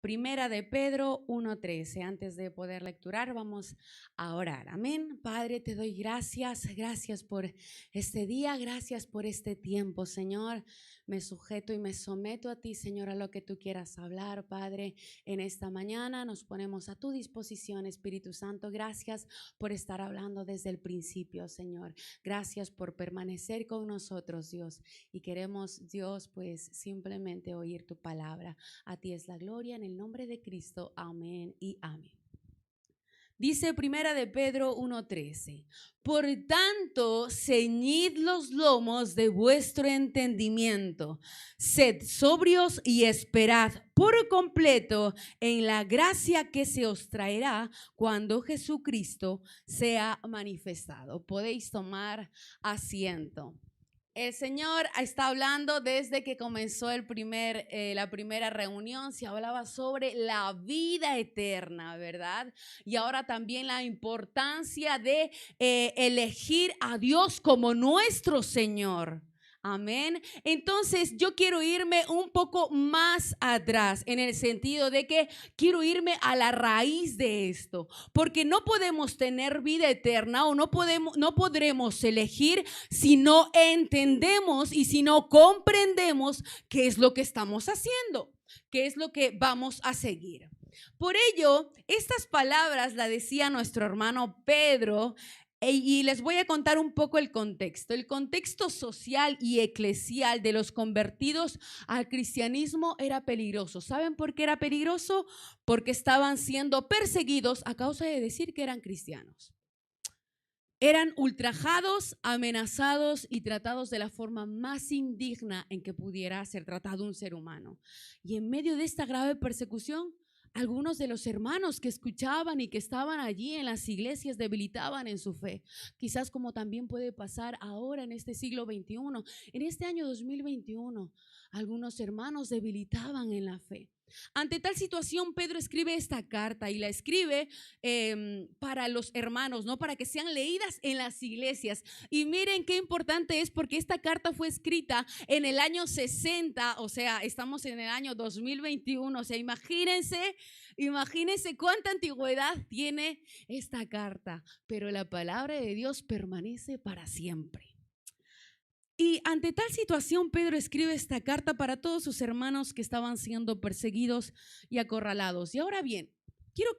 Primera de Pedro 1:13. Antes de poder lecturar, vamos a orar. Amén. Padre, te doy gracias. Gracias por este día. Gracias por este tiempo, Señor. Me sujeto y me someto a ti, Señor, a lo que tú quieras hablar, Padre. En esta mañana nos ponemos a tu disposición, Espíritu Santo. Gracias por estar hablando desde el principio, Señor. Gracias por permanecer con nosotros, Dios. Y queremos, Dios, pues simplemente oír tu palabra. A ti es la gloria en el nombre de Cristo. Amén y amén. Dice Primera de Pedro 1:13. Por tanto, ceñid los lomos de vuestro entendimiento, sed sobrios y esperad por completo en la gracia que se os traerá cuando Jesucristo sea manifestado. Podéis tomar asiento. El Señor está hablando desde que comenzó la primera reunión. Se hablaba sobre la vida eterna, ¿verdad? Y ahora también la importancia de elegir a Dios como nuestro Señor. Amén. Entonces yo quiero irme un poco más atrás en el sentido de que quiero irme a la raíz de esto, porque no podemos tener vida eterna o no podremos elegir si no entendemos y si no comprendemos qué es lo que estamos haciendo, qué es lo que vamos a seguir. Por ello, estas palabras las decía nuestro hermano Pedro. Y les voy a contar un poco el contexto social y eclesial de los convertidos al cristianismo era peligroso. ¿Saben por qué era peligroso? Porque estaban siendo perseguidos a causa de decir que eran cristianos. Eran ultrajados, amenazados y tratados de la forma más indigna en que pudiera ser tratado un ser humano. Y en medio de esta grave persecución, algunos de los hermanos que escuchaban y que estaban allí en las iglesias debilitaban en su fe. Quizás como también puede pasar ahora en este siglo XXI, en este año 2021, algunos hermanos debilitaban en la fe. Ante tal situación, Pedro escribe esta carta y la escribe para los hermanos, ¿no? Para que sean leídas en las iglesias. Y miren qué importante es, porque esta carta fue escrita en el año 60, o sea, estamos en el año 2021, o sea, imagínense cuánta antigüedad tiene esta carta, pero la palabra de Dios permanece para siempre. Y ante tal situación, Pedro escribe esta carta para todos sus hermanos que estaban siendo perseguidos y acorralados. Y ahora bien, quiero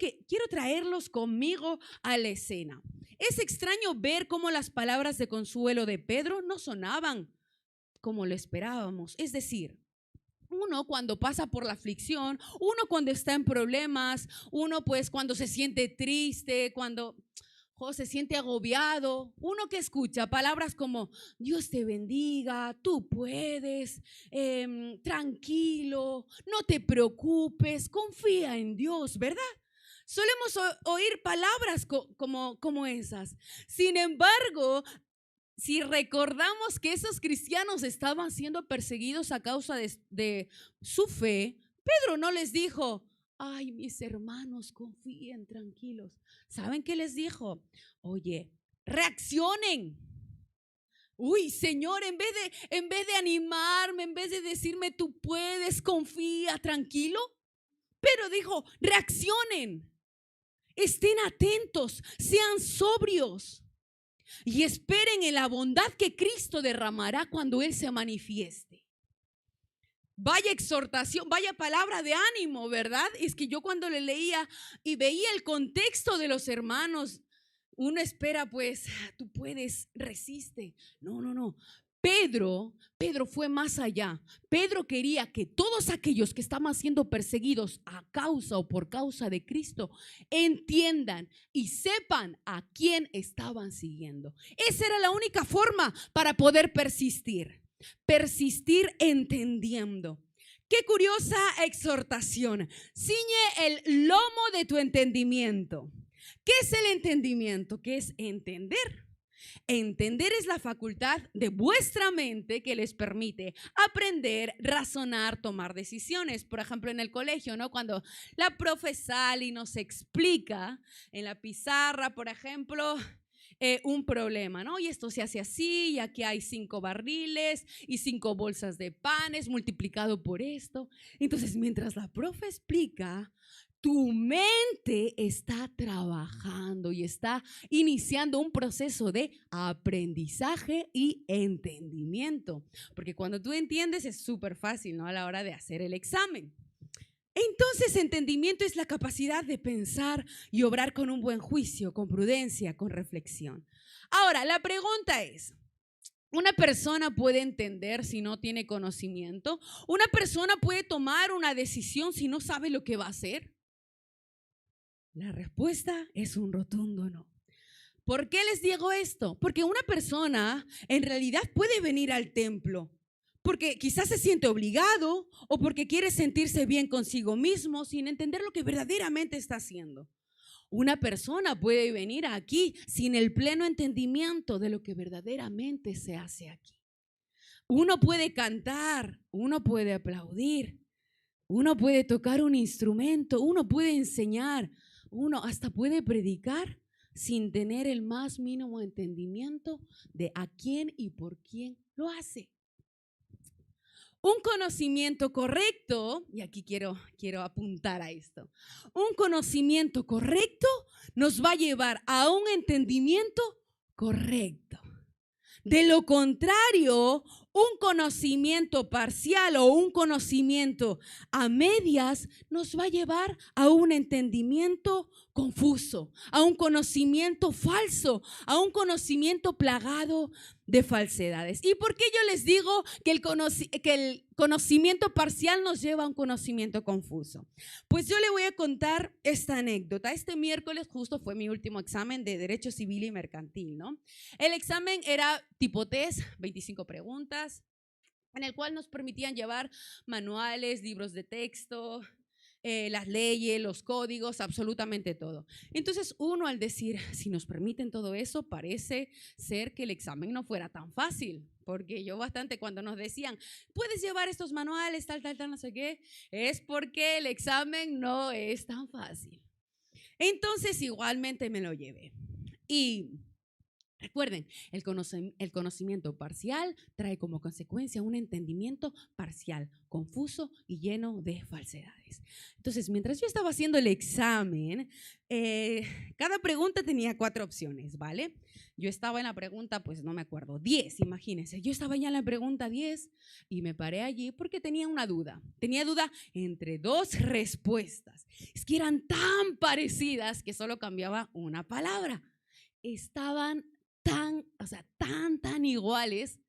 traerlos conmigo a la escena. Es extraño ver cómo las palabras de consuelo de Pedro no sonaban como lo esperábamos. Es decir, uno cuando pasa por la aflicción, uno cuando está en problemas, uno pues cuando se siente triste, cuando se siente agobiado, uno que escucha palabras como Dios te bendiga, tú puedes, tranquilo, no te preocupes, confía en Dios, ¿verdad? Solemos oír palabras como esas. Sin embargo, si recordamos que esos cristianos estaban siendo perseguidos a causa de su fe, Pedro no les dijo: ay, mis hermanos, confíen, tranquilos. ¿Saben qué les dijo? Oye, reaccionen. Uy, Señor, en vez de animarme, en vez de decirme tú puedes, confía, tranquilo, Pedro dijo: reaccionen, estén atentos, sean sobrios y esperen en la bondad que Cristo derramará cuando Él se manifieste. Vaya exhortación, vaya palabra de ánimo, ¿verdad? Es que yo cuando le leía y veía el contexto de los hermanos, uno espera pues, tú puedes, resiste. No. Pedro fue más allá. Pedro quería que todos aquellos que estaban siendo perseguidos a causa o por causa de Cristo entiendan y sepan a quién estaban siguiendo. Esa era la única forma para poder persistir entendiendo. Qué curiosa exhortación. Ciñe el lomo de tu entendimiento. ¿Qué es el entendimiento? ¿Qué es entender? Entender es la facultad de vuestra mente que les permite aprender, razonar, tomar decisiones. Por ejemplo, en el colegio, ¿no? Cuando la profe sale y nos explica en la pizarra, por ejemplo, un problema, ¿no? Y esto se hace así, y aquí hay 5 barriles y 5 bolsas de panes multiplicado por esto. Entonces, mientras la profe explica, tu mente está trabajando y está iniciando un proceso de aprendizaje y entendimiento. Porque cuando tú entiendes es súper fácil, ¿no? A la hora de hacer el examen. Entonces, entendimiento es la capacidad de pensar y obrar con un buen juicio, con prudencia, con reflexión. Ahora, la pregunta es, ¿una persona puede entender si no tiene conocimiento? ¿Una persona puede tomar una decisión si no sabe lo que va a hacer? La respuesta es un rotundo no. ¿Por qué les digo esto? Porque una persona en realidad puede venir al templo porque quizás se siente obligado o porque quiere sentirse bien consigo mismo sin entender lo que verdaderamente está haciendo. Una persona puede venir aquí sin el pleno entendimiento de lo que verdaderamente se hace aquí. Uno puede cantar, uno puede aplaudir, uno puede tocar un instrumento, uno puede enseñar, uno hasta puede predicar sin tener el más mínimo entendimiento de a quién y por quién lo hace. Un conocimiento correcto, y aquí quiero apuntar a esto, un conocimiento correcto nos va a llevar a un entendimiento correcto. De lo contrario, un conocimiento parcial o un conocimiento a medias nos va a llevar a un entendimiento confuso, a un conocimiento falso, a un conocimiento plagado de falsedades. ¿Y por qué yo les digo que el conocimiento parcial nos lleva a un conocimiento confuso? Pues yo le voy a contar esta anécdota. Este miércoles justo fue mi último examen de Derecho Civil y Mercantil, ¿no? El examen era tipo test, 25 preguntas, en el cual nos permitían llevar manuales, libros de texto, las leyes, los códigos, absolutamente todo. Entonces uno al decir, si nos permiten todo eso, parece ser que el examen no fuera tan fácil, porque yo bastante cuando nos decían, puedes llevar estos manuales, tal, no sé qué, es porque el examen no es tan fácil. Entonces igualmente me lo llevé. Y recuerden, el conocimiento parcial trae como consecuencia un entendimiento parcial, confuso y lleno de falsedades. Entonces, mientras yo estaba haciendo el examen, cada pregunta tenía 4 opciones, ¿vale? Yo estaba en la pregunta, pues no me acuerdo, 10, imagínense. Yo estaba ya en la pregunta 10 y me paré allí porque tenía una duda. Tenía duda entre 2 respuestas. Es que eran tan parecidas que solo cambiaba una palabra. Estaban tan iguales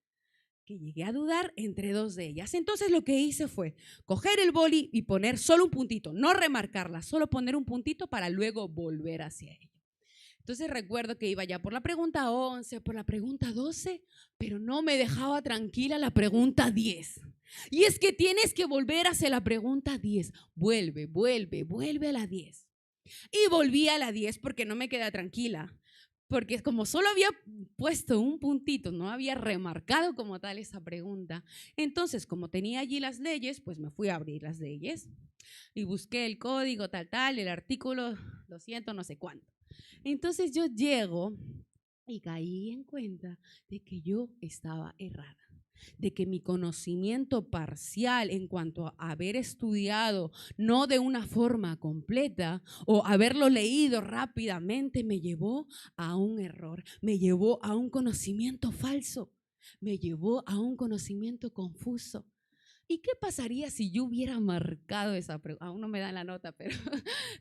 que llegué a dudar entre 2 de ellas. Entonces lo que hice fue coger el boli y poner solo un puntito, no remarcarla, solo poner un puntito para luego volver hacia ella. Entonces recuerdo que iba ya por la pregunta 11, por la pregunta 12, pero no me dejaba tranquila la pregunta 10. Y es que tienes que volver hacia la pregunta 10. Vuelve a la 10. Y volví a la 10 porque no me quedé tranquila. Porque como solo había puesto un puntito, no había remarcado como tal esa pregunta. Entonces, como tenía allí las leyes, pues me fui a abrir las leyes y busqué el código tal, el artículo 200, no sé cuánto. Entonces yo llego y caí en cuenta de que yo estaba errada, de que mi conocimiento parcial en cuanto a haber estudiado no de una forma completa o haberlo leído rápidamente me llevó a un error, me llevó a un conocimiento falso, me llevó a un conocimiento confuso. ¿Y qué pasaría si yo hubiera marcado esa pregunta? Aún no me dan la nota, pero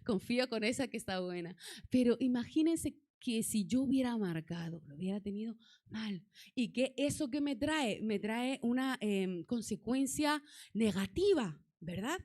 confío con esa que está buena. Pero imagínense que si yo hubiera marcado, lo hubiera tenido mal. Y que eso que me trae una consecuencia negativa, ¿verdad?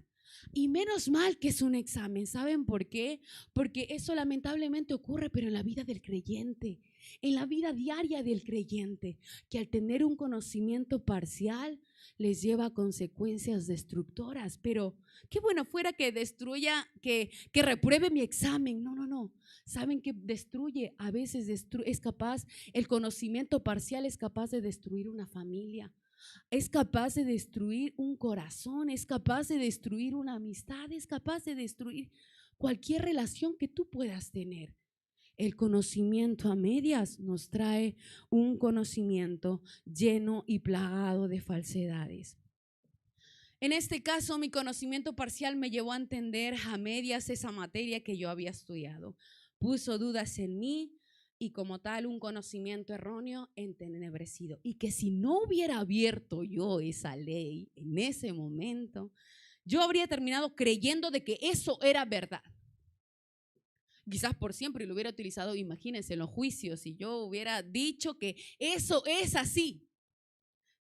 Y menos mal que es un examen. ¿Saben por qué? Porque eso lamentablemente ocurre, pero en la vida del creyente, en la vida diaria del creyente, que al tener un conocimiento parcial les lleva a consecuencias destructoras. Pero qué bueno fuera que destruya, que repruebe mi examen. No. ¿Saben que destruye? A veces es capaz, el conocimiento parcial es capaz de destruir una familia. Es capaz de destruir un corazón, es capaz de destruir una amistad, es capaz de destruir cualquier relación que tú puedas tener. El conocimiento a medias nos trae un conocimiento lleno y plagado de falsedades. En este caso, mi conocimiento parcial me llevó a entender a medias esa materia que yo había estudiado. Puso dudas en mí y como tal un conocimiento erróneo entenebrecido. Y que si no hubiera abierto yo esa ley en ese momento, yo habría terminado creyendo de que eso era verdad. Quizás por siempre lo hubiera utilizado, imagínense, en los juicios, si yo hubiera dicho que eso es así.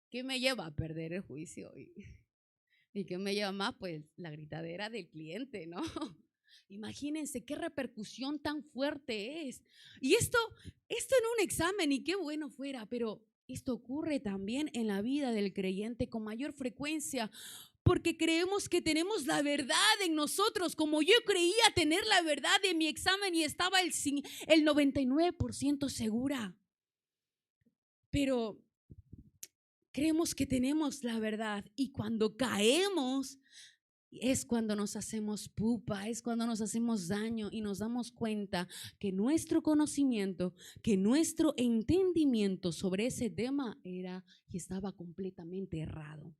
¿Qué me lleva a perder el juicio? ¿Y qué me lleva más? Pues la gritadera del cliente, ¿no? Imagínense qué repercusión tan fuerte es. Y esto en un examen, y qué bueno fuera, pero esto ocurre también en la vida del creyente con mayor frecuencia, porque creemos que tenemos la verdad en nosotros, como yo creía tener la verdad en mi examen y estaba el 99% segura. Pero creemos que tenemos la verdad y cuando caemos es cuando nos hacemos pupa, es cuando nos hacemos daño y nos damos cuenta que nuestro conocimiento, que nuestro entendimiento sobre ese tema era y estaba completamente errado.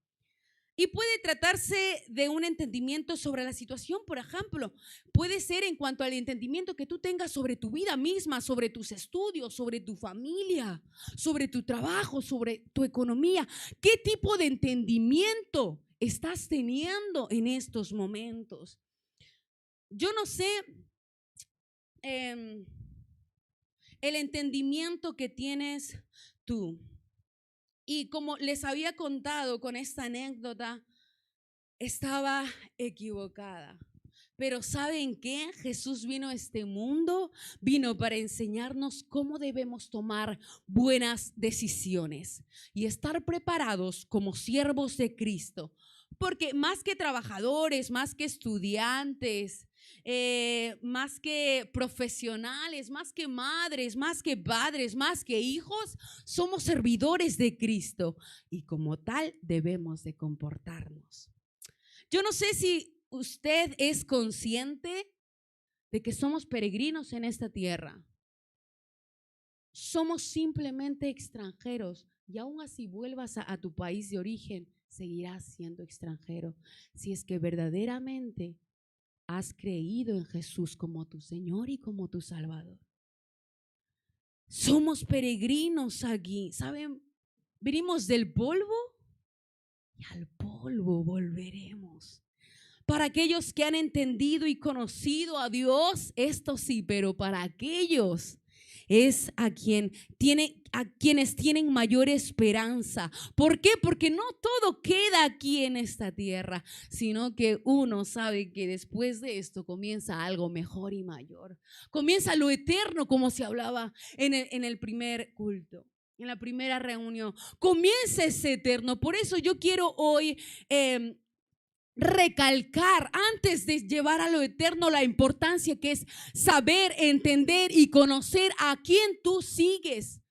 Y puede tratarse de un entendimiento sobre la situación, por ejemplo. Puede ser en cuanto al entendimiento que tú tengas sobre tu vida misma, sobre tus estudios, sobre tu familia, sobre tu trabajo, sobre tu economía. ¿Qué tipo de entendimiento estás teniendo en estos momentos? Yo no sé el entendimiento que tienes tú. Y como les había contado con esta anécdota, estaba equivocada. Pero ¿saben qué? Jesús vino a este mundo, vino para enseñarnos cómo debemos tomar buenas decisiones y estar preparados como siervos de Cristo. Porque más que trabajadores, más que estudiantes, más que profesionales, más que madres, más que padres, más que hijos, somos servidores de Cristo y como tal debemos de comportarnos. Yo no sé si usted es consciente de que somos peregrinos en esta tierra. Somos simplemente extranjeros y aún así vuelvas a tu país de origen, seguirás siendo extranjero si es que verdaderamente has creído en Jesús como tu Señor y como tu Salvador. Somos peregrinos aquí, ¿saben? Venimos del polvo y al polvo volveremos. Para aquellos que han entendido y conocido a Dios, esto sí, pero para aquellos es a quienes tienen mayor esperanza. ¿Por qué? Porque no todo queda aquí en esta tierra, sino que uno sabe que después de esto comienza algo mejor y mayor. Comienza lo eterno, como se hablaba en el primer culto, en la primera reunión. Comienza ese eterno. Por eso yo quiero hoy recalcar antes de llevar a lo eterno la importancia que es saber, entender y conocer a quién tú sigues,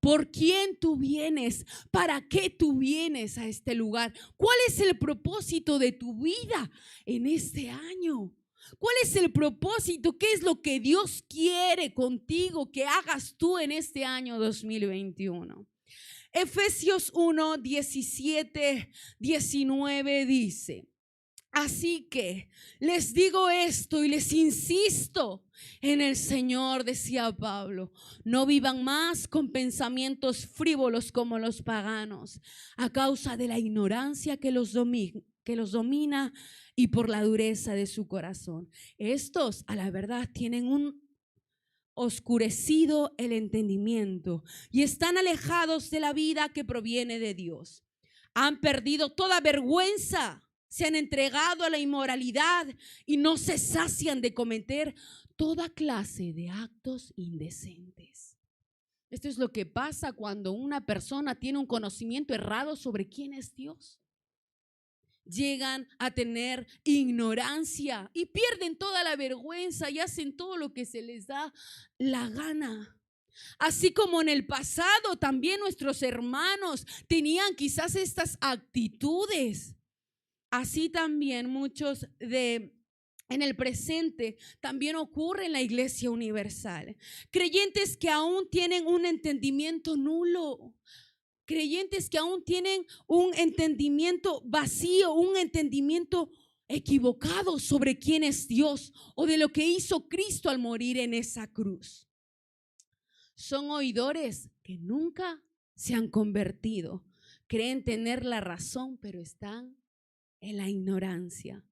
por quién tú vienes, para qué tú vienes a este lugar, cuál es el propósito de tu vida en este año. ¿Cuál es el propósito? ¿Qué es lo que Dios quiere contigo que hagas tú en este año 2021? Efesios 1, 17, 19 dice: así que les digo esto y les insisto en el Señor, decía Pablo, no vivan más con pensamientos frívolos como los paganos, a causa de la ignorancia que los domina y por la dureza de su corazón. Estos, a la verdad, tienen un oscurecido el entendimiento y están alejados de la vida que proviene de Dios. Han perdido toda vergüenza. Se han entregado a la inmoralidad y no se sacian de cometer toda clase de actos indecentes. Esto es lo que pasa cuando una persona tiene un conocimiento errado sobre quién es Dios. Llegan a tener ignorancia y pierden toda la vergüenza y hacen todo lo que se les da la gana. Así como en el pasado también nuestros hermanos tenían quizás estas actitudes. Así también muchos de en el presente también ocurre en la Iglesia Universal. Creyentes que aún tienen un entendimiento nulo. Creyentes que aún tienen un entendimiento vacío, un entendimiento equivocado sobre quién es Dios o de lo que hizo Cristo al morir en esa cruz. Son oidores que nunca se han convertido. Creen tener la razón, pero están en la ignorancia.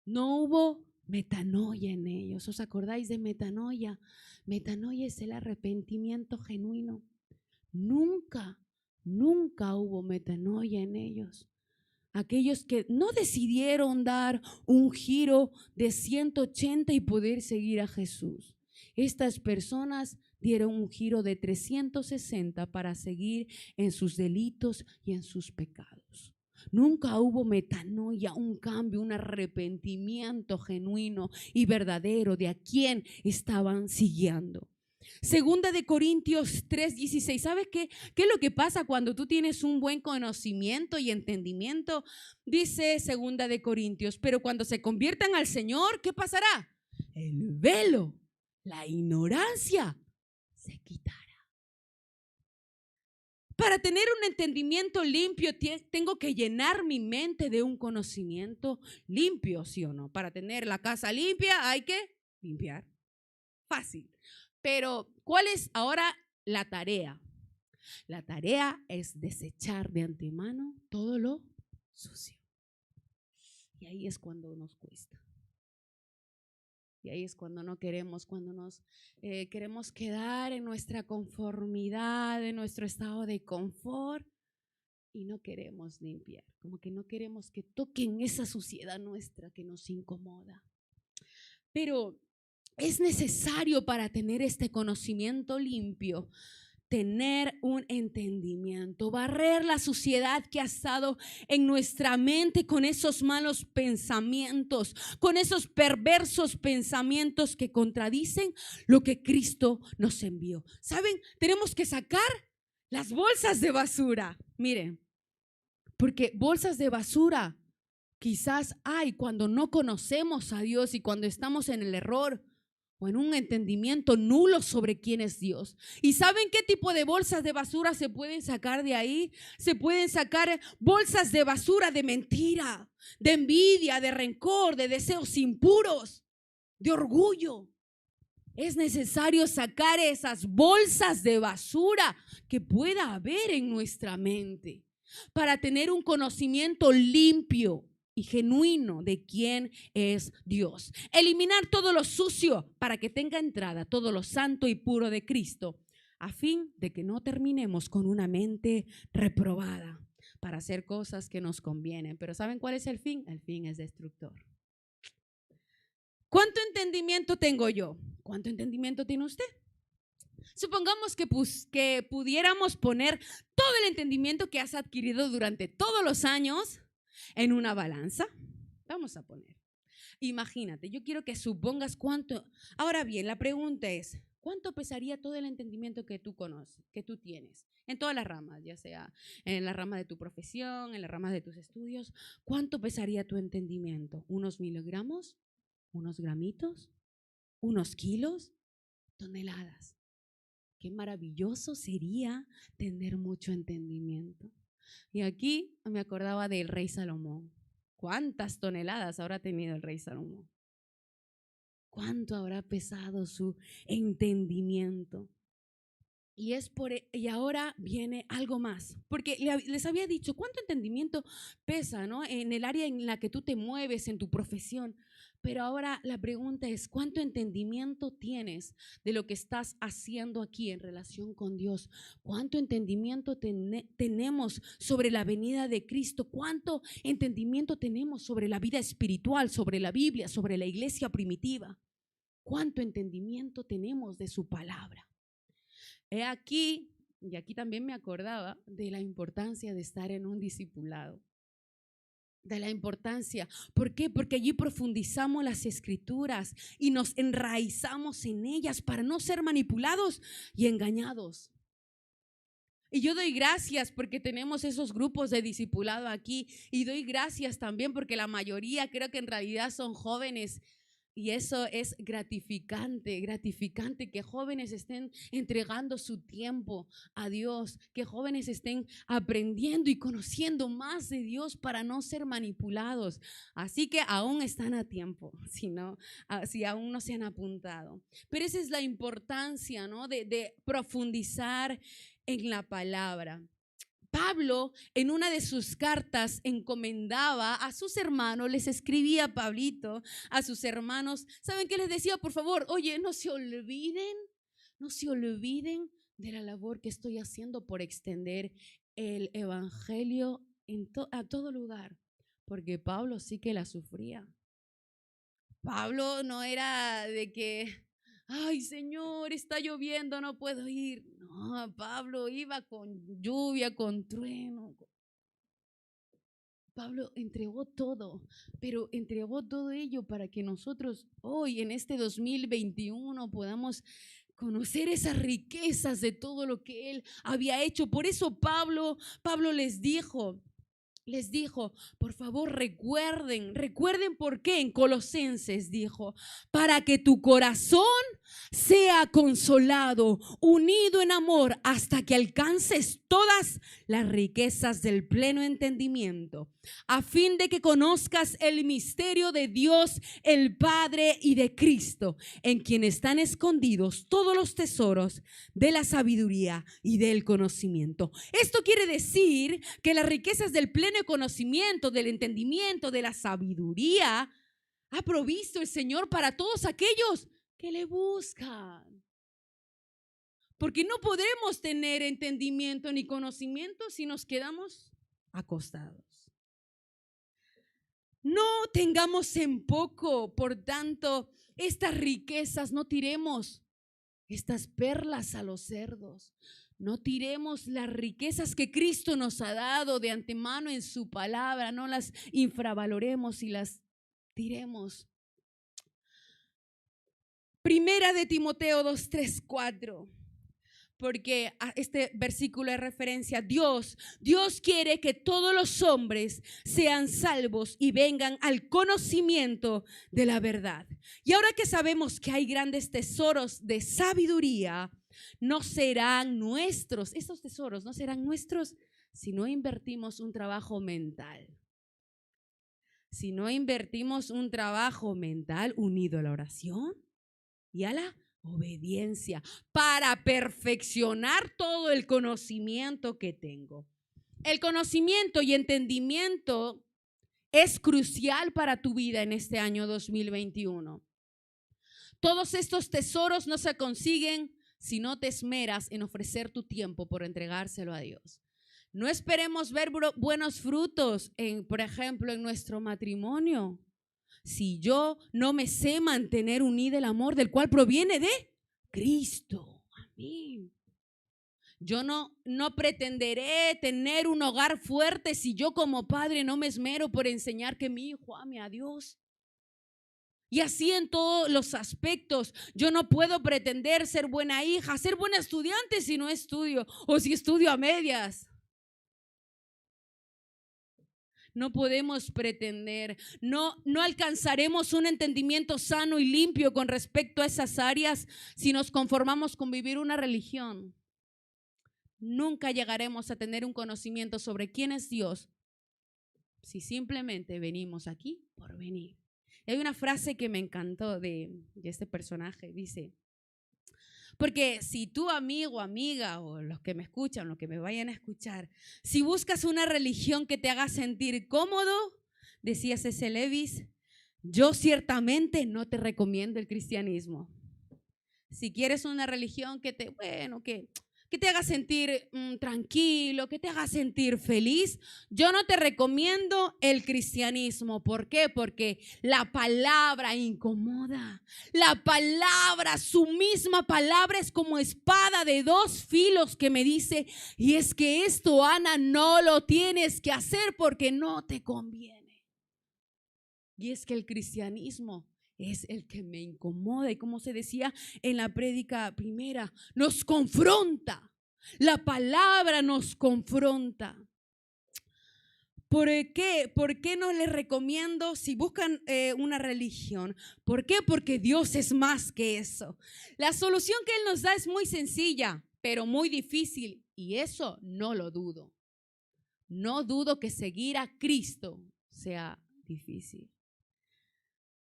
No hubo metanoia en ellos. ¿Os acordáis de metanoia? Metanoia es el arrepentimiento genuino. Nunca hubo metanoia en ellos. Aquellos que no decidieron dar un giro de 180 y poder seguir a Jesús. Estas personas dieron un giro de 360 para seguir en sus delitos y en sus pecados. Nunca hubo metanoia, un cambio, un arrepentimiento genuino y verdadero de a quién estaban siguiendo. Segunda de Corintios 3:16. ¿Sabes qué es lo que pasa cuando tú tienes un buen conocimiento y entendimiento? Dice Segunda de Corintios, pero cuando se conviertan al Señor, ¿qué pasará? El velo, la ignorancia se quitará. Para tener un entendimiento limpio, tengo que llenar mi mente de un conocimiento limpio, ¿sí o no? Para tener la casa limpia hay que limpiar. Fácil. Pero, ¿cuál es ahora la tarea? La tarea es desechar de antemano todo lo sucio. Y ahí es cuando nos cuesta. Y ahí es cuando no queremos, cuando nos queremos quedar en nuestra conformidad, en nuestro estado de confort y no queremos limpiar, como que no queremos que toquen esa suciedad nuestra que nos incomoda. Pero es necesario para tener este conocimiento limpio, tener un entendimiento, barrer la suciedad que ha estado en nuestra mente con esos malos pensamientos, con esos perversos pensamientos que contradicen lo que Cristo nos envió. ¿Saben? Tenemos que sacar las bolsas de basura. Miren, porque bolsas de basura quizás hay cuando no conocemos a Dios y cuando estamos en el error o en un entendimiento nulo sobre quién es Dios. ¿Y saben qué tipo de bolsas de basura se pueden sacar de ahí? Se pueden sacar bolsas de basura de mentira, de envidia, de rencor, de deseos impuros, de orgullo. Es necesario sacar esas bolsas de basura que pueda haber en nuestra mente para tener un conocimiento limpio y genuino de quién es Dios. Eliminar todo lo sucio para que tenga entrada todo lo santo y puro de Cristo, a fin de que no terminemos con una mente reprobada para hacer cosas que nos convienen. Pero ¿saben cuál es el fin? El fin es destructor. ¿Cuánto entendimiento tengo yo? ¿Cuánto entendimiento tiene usted? Supongamos que pudiéramos poner todo el entendimiento que has adquirido durante todos los años en una balanza. Vamos a poner. Imagínate, yo quiero que supongas cuánto. Ahora bien, la pregunta es, ¿cuánto pesaría todo el entendimiento que tú conoces, que tú tienes? En todas las ramas, ya sea en la rama de tu profesión, en la rama de tus estudios. ¿Cuánto pesaría tu entendimiento? ¿Unos miligramos? ¿Unos gramitos? ¿Unos kilos? ¿Toneladas? Qué maravilloso sería tener mucho entendimiento. Y aquí me acordaba del rey Salomón. ¿Cuántas toneladas habrá tenido el rey Salomón? ¿Cuánto habrá pesado su entendimiento? Y ahora viene algo más, porque les había dicho cuánto entendimiento pesa, ¿no? En el área en la que tú te mueves, en tu profesión. Pero ahora la pregunta es, ¿cuánto entendimiento tienes de lo que estás haciendo aquí en relación con Dios? ¿Cuánto entendimiento tenemos sobre la venida de Cristo? ¿Cuánto entendimiento tenemos sobre la vida espiritual, sobre la Biblia, sobre la iglesia primitiva? ¿Cuánto entendimiento tenemos de su palabra? He aquí, y aquí también me acordaba de la importancia de estar en un discipulado. De la importancia. ¿Por qué? Porque allí profundizamos las escrituras y nos enraizamos en ellas para no ser manipulados y engañados. Y yo doy gracias porque tenemos esos grupos de discipulado aquí y doy gracias también porque la mayoría creo que en realidad son jóvenes Y eso es gratificante, gratificante que jóvenes estén entregando su tiempo a Dios, que jóvenes estén aprendiendo y conociendo más de Dios para no ser manipulados. Así que aún están a tiempo, si aún no se han apuntado. Pero esa es la importancia, ¿no? de profundizar en la palabra. Pablo en una de sus cartas encomendaba a sus hermanos, les escribía Pablito a sus hermanos, ¿saben qué les decía? Por favor, oye, no se olviden de la labor que estoy haciendo por extender el evangelio a todo lugar, porque Pablo sí que la sufría. Pablo no era de que, ay, Señor, está lloviendo, no puedo ir. No, Pablo iba con lluvia, con trueno. Pablo entregó todo, pero entregó todo ello para que nosotros hoy, en este 2021, podamos conocer esas riquezas de todo lo que él había hecho. Por eso Pablo les dijo, por favor recuerden por qué en Colosenses dijo, para que tu corazón sea consolado, unido en amor, hasta que alcances todas las riquezas del pleno entendimiento, a fin de que conozcas el misterio de Dios, el Padre y de Cristo, en quien están escondidos todos los tesoros de la sabiduría y del conocimiento. Esto quiere decir que las riquezas del pleno conocimiento, del entendimiento, de la sabiduría, ha provisto el Señor para todos aquellos que le buscan. Porque no podremos tener entendimiento ni conocimiento si nos quedamos acostados. No tengamos en poco, por tanto, estas riquezas, no tiremos estas perlas a los cerdos. No tiremos las riquezas que Cristo nos ha dado de antemano en su palabra, no las infravaloremos y las tiremos. Primera de Timoteo 2, 3, 4. Porque a este versículo de referencia, Dios quiere que todos los hombres sean salvos y vengan al conocimiento de la verdad. Y ahora que sabemos que hay grandes tesoros de sabiduría, no serán nuestros, estos tesoros no serán nuestros si no invertimos un trabajo mental. Si no invertimos un trabajo mental unido a la oración y a la obediencia para perfeccionar todo el conocimiento que tengo. El conocimiento y entendimiento es crucial para tu vida en este año 2021. Todos estos tesoros no se consiguen si no te esmeras en ofrecer tu tiempo por entregárselo a Dios. No esperemos ver buenos frutos, por ejemplo, en nuestro matrimonio, si yo no me sé mantener unida el amor del cual proviene de Cristo. Amén. Yo no pretenderé tener un hogar fuerte si yo como padre no me esmero por enseñar que mi hijo ame a Dios. Y así en todos los aspectos. Yo no puedo pretender ser buena hija, ser buena estudiante si no estudio o si estudio a medias. No podemos pretender, no alcanzaremos un entendimiento sano y limpio con respecto a esas áreas si nos conformamos con vivir una religión. Nunca llegaremos a tener un conocimiento sobre quién es Dios si simplemente venimos aquí por venir. Hay una frase que me encantó de este personaje, dice, porque si tú, amigo, amiga, o los que me escuchan, los que me vayan a escuchar, si buscas una religión que te haga sentir cómodo, decía C.S. Lewis, yo ciertamente no te recomiendo el cristianismo. Si quieres una religión que te haga sentir tranquilo, que te haga sentir feliz, yo no te recomiendo el cristianismo. ¿Por qué? Porque la palabra incomoda. La palabra, su misma palabra es como espada de dos filos que me dice, y es que esto, Ana, no lo tienes que hacer porque no te conviene. Y es que el cristianismo es el que me incomoda y, como se decía en la prédica primera, nos confronta. La palabra nos confronta. ¿Por qué? ¿Por qué no les recomiendo si buscan una religión? ¿Por qué? Porque Dios es más que eso. La solución que Él nos da es muy sencilla, pero muy difícil. Y eso no lo dudo. No dudo que seguir a Cristo sea difícil.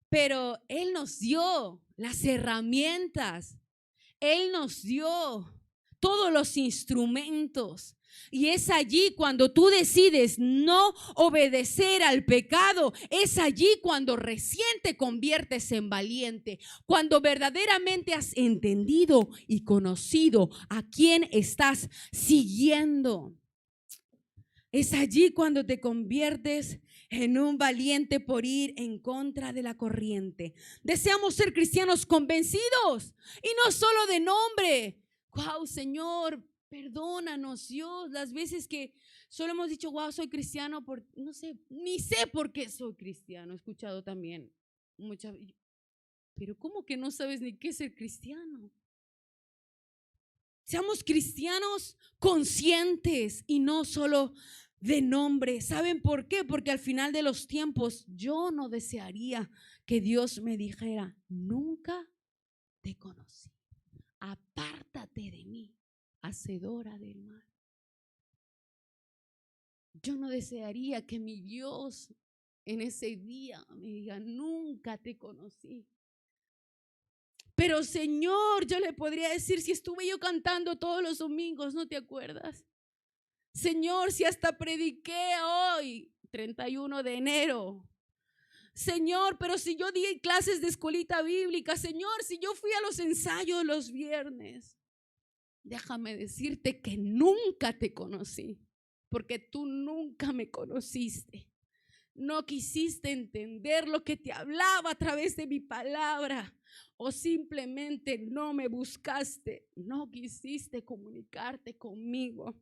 Pero Él nos dio las herramientas. Él nos dio todos los instrumentos. Y es allí cuando tú decides no obedecer al pecado. Es allí cuando recién te conviertes en valiente. Cuando verdaderamente has entendido y conocido a quién estás siguiendo. Es allí cuando te conviertes en un valiente por ir en contra de la corriente. Deseamos ser cristianos convencidos y no solo de nombre. Wow, Señor, perdónanos, Dios, las veces que solo hemos dicho, wow, soy cristiano, no sé, ni sé por qué soy cristiano. He escuchado también muchas, pero ¿cómo que no sabes ni qué es ser cristiano? Seamos cristianos conscientes y no solo de nombre. ¿Saben por qué? Porque al final de los tiempos yo no desearía que Dios me dijera, nunca te conocí. Apártate de mí, hacedora del mal. Yo no desearía que mi Dios en ese día me diga, nunca te conocí. Pero Señor, yo le podría decir, si estuve yo cantando todos los domingos, ¿no te acuerdas? Señor, si hasta prediqué hoy, 31 de enero. Señor, pero si yo di clases de escuelita bíblica. Señor, si yo fui a los ensayos los viernes. Déjame decirte que nunca te conocí, porque tú nunca me conociste. No quisiste entender lo que te hablaba a través de mi palabra, o simplemente no me buscaste, no quisiste comunicarte conmigo.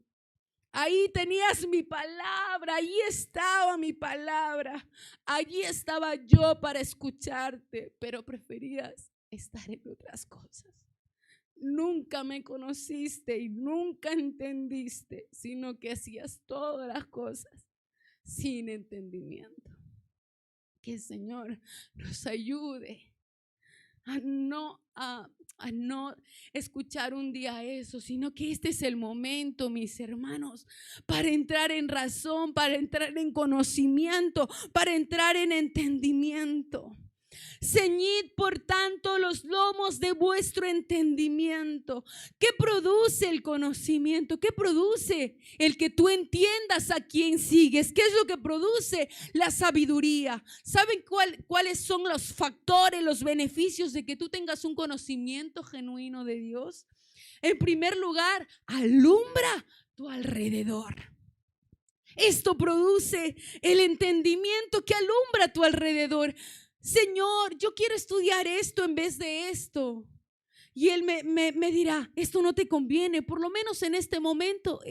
Ahí tenías mi palabra, ahí estaba mi palabra, allí estaba yo para escucharte, pero preferías estar en otras cosas. Nunca me conociste y nunca entendiste, sino que hacías todas las cosas sin entendimiento. Que el Señor nos ayude a no escuchar un día eso, sino que este es el momento, mis hermanos, para entrar en razón, para entrar en conocimiento, para entrar en entendimiento. Ceñid por tanto los lomos de vuestro entendimiento. ¿Qué produce el conocimiento? ¿Qué produce el que tú entiendas a quién sigues? ¿Qué es lo que produce la sabiduría? ¿Saben cuáles son los factores, los beneficios de que tú tengas un conocimiento genuino de Dios? En primer lugar, alumbra tu alrededor. Esto produce el entendimiento que alumbra a tu alrededor. Señor, yo quiero estudiar esto en vez de esto. Y Él me dirá, esto no te conviene, por lo menos en este momento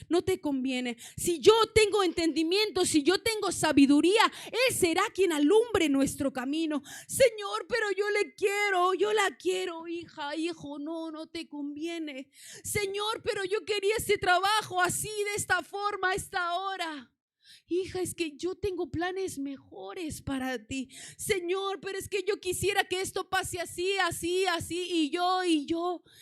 no te conviene. Si yo tengo entendimiento, si yo tengo sabiduría, Él será quien alumbre nuestro camino. Señor, pero yo la quiero, hija, hijo, no te conviene. Señor, pero yo quería ese trabajo así, de esta forma, a esta hora. Hija, es que yo tengo planes mejores para ti. Señor, pero es que yo quisiera que esto pase así, así, así, y yo.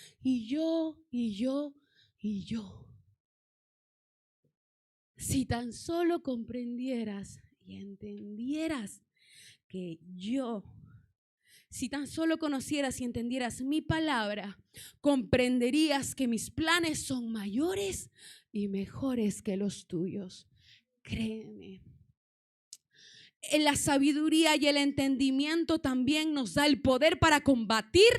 Si tan solo comprendieras y entendieras que si tan solo conocieras y entendieras mi palabra, comprenderías que mis planes son mayores y mejores que los tuyos. Créeme. La sabiduría y el entendimiento también nos da el poder para combatir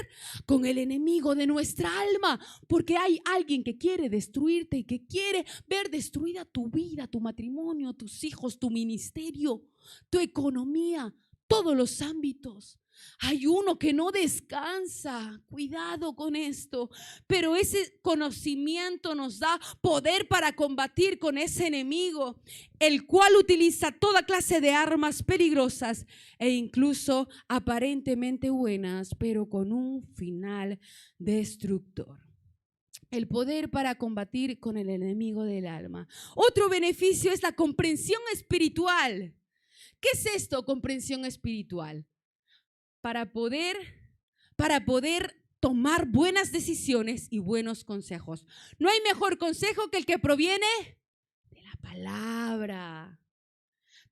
con el enemigo de nuestra alma, porque hay alguien que quiere destruirte y que quiere ver destruida tu vida, tu matrimonio, tus hijos, tu ministerio, tu economía, todos los ámbitos. Hay uno que no descansa, cuidado con esto, pero ese conocimiento nos da poder para combatir con ese enemigo, el cual utiliza toda clase de armas peligrosas e incluso aparentemente buenas, pero con un final destructor. el poder para combatir con el enemigo del alma. Otro beneficio es la comprensión espiritual. ¿Qué es esto, comprensión espiritual? Para poder tomar buenas decisiones y buenos consejos. No hay mejor consejo que el que proviene de la palabra.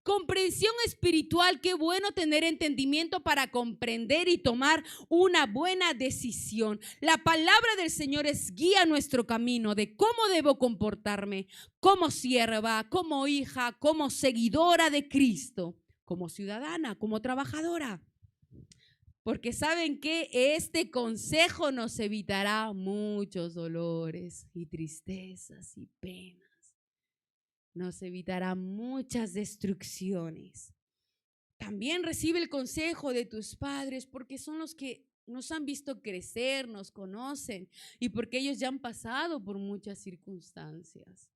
Comprensión espiritual, qué bueno tener entendimiento para comprender y tomar una buena decisión. La palabra del Señor es guía nuestro camino de cómo debo comportarme como sierva, como hija, como seguidora de Cristo, como ciudadana, como trabajadora. Porque saben que este consejo nos evitará muchos dolores y tristezas y penas. Nos evitará muchas destrucciones. También recibe el consejo de tus padres porque son los que nos han visto crecer, nos conocen y porque ellos ya han pasado por muchas circunstancias.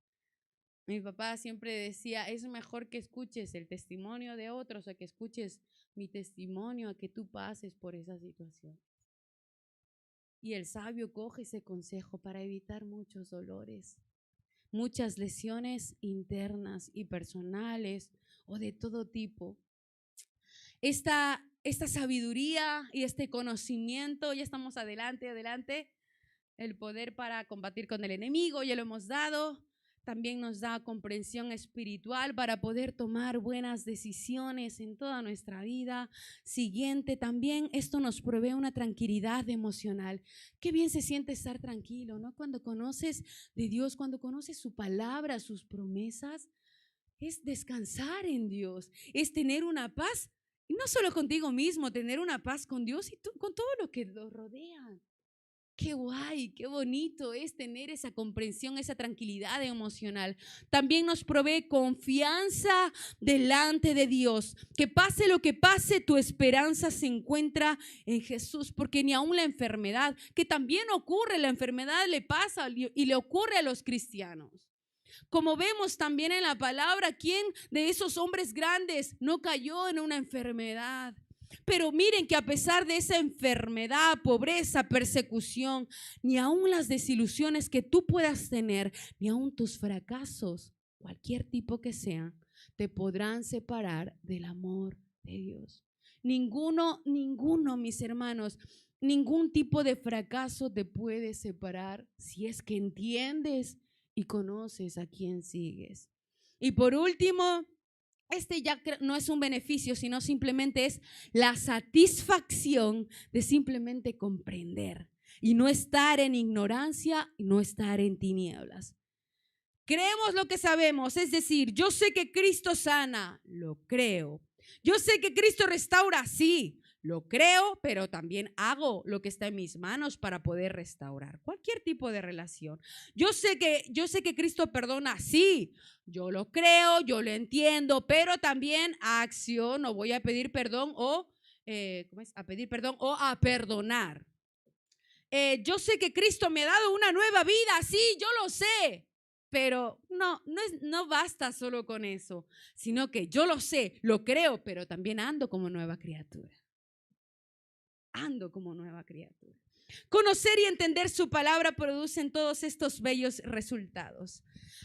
Mi papá siempre decía, es mejor que escuches el testimonio de otros a que escuches mi testimonio, a que tú pases por esa situación. Y el sabio coge ese consejo para evitar muchos dolores, muchas lesiones internas y personales o de todo tipo. Esta sabiduría y este conocimiento, ya estamos adelante, el poder para combatir con el enemigo, ya lo hemos dado. También nos da comprensión espiritual para poder tomar buenas decisiones en toda nuestra vida. Siguiente, también esto nos provee una tranquilidad emocional. Qué bien se siente estar tranquilo, ¿no? Cuando conoces de Dios, cuando conoces su palabra, sus promesas, es descansar en Dios, es tener una paz, y no solo contigo mismo, tener una paz con Dios y con todo lo que lo rodea. Qué guay, qué bonito es tener esa comprensión, esa tranquilidad emocional. También nos provee confianza delante de Dios. Que pase lo que pase, tu esperanza se encuentra en Jesús, porque ni aun la enfermedad, que también ocurre, la enfermedad le pasa y le ocurre a los cristianos. Como vemos también en la palabra, ¿quién de esos hombres grandes no cayó en una enfermedad? Pero miren que a pesar de esa enfermedad, pobreza, persecución, ni aun las desilusiones que tú puedas tener, ni aun tus fracasos, cualquier tipo que sean, te podrán separar del amor de Dios. Ninguno, mis hermanos, ningún tipo de fracaso te puede separar si es que entiendes y conoces a quién sigues. Y por último, este ya no es un beneficio, sino simplemente es la satisfacción de simplemente comprender y no estar en ignorancia y no estar en tinieblas. Creemos lo que sabemos, es decir, yo sé que Cristo sana, lo creo. Yo sé que Cristo restaura, sí, lo creo, pero también hago lo que está en mis manos para poder restaurar cualquier tipo de relación. Yo sé que Cristo perdona, sí, yo lo creo, yo lo entiendo, pero también acciono, voy a pedir perdón o a pedir perdón o a perdonar. Yo sé que Cristo me ha dado una nueva vida, sí, yo lo sé. Pero no basta solo con eso, sino que yo lo sé, lo creo, pero también ando como nueva criatura. Ando como nueva criatura. Conocer y entender su palabra producen todos estos bellos resultados.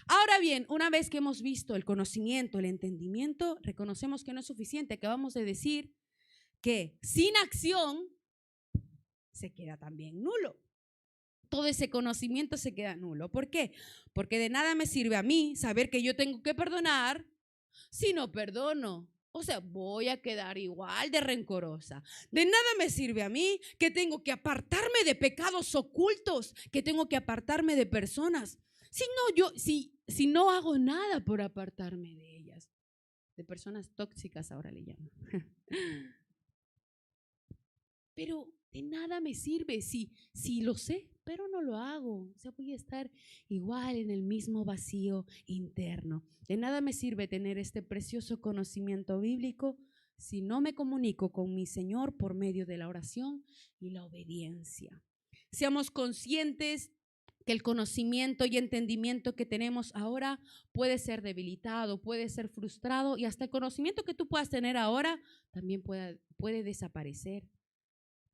Ahora bien, una vez que hemos visto el conocimiento, el entendimiento, reconocemos que no es suficiente. Acabamos de decir que sin acción se queda también nulo. Todo ese conocimiento se queda nulo. ¿Por qué? Porque de nada me sirve a mí saber que yo tengo que perdonar si no perdono. O sea, voy a quedar igual de rencorosa. De nada me sirve a mí que tengo que apartarme de pecados ocultos, que tengo que apartarme de personas. Si no hago nada por apartarme de ellas. De personas tóxicas ahora le llaman. Pero de nada me sirve si lo sé, pero no lo hago. O sea, voy a estar igual en el mismo vacío interno. De nada me sirve tener este precioso conocimiento bíblico si no me comunico con mi Señor por medio de la oración y la obediencia. Seamos conscientes que el conocimiento y entendimiento que tenemos ahora puede ser debilitado, puede ser frustrado y hasta el conocimiento que tú puedas tener ahora también puede desaparecer.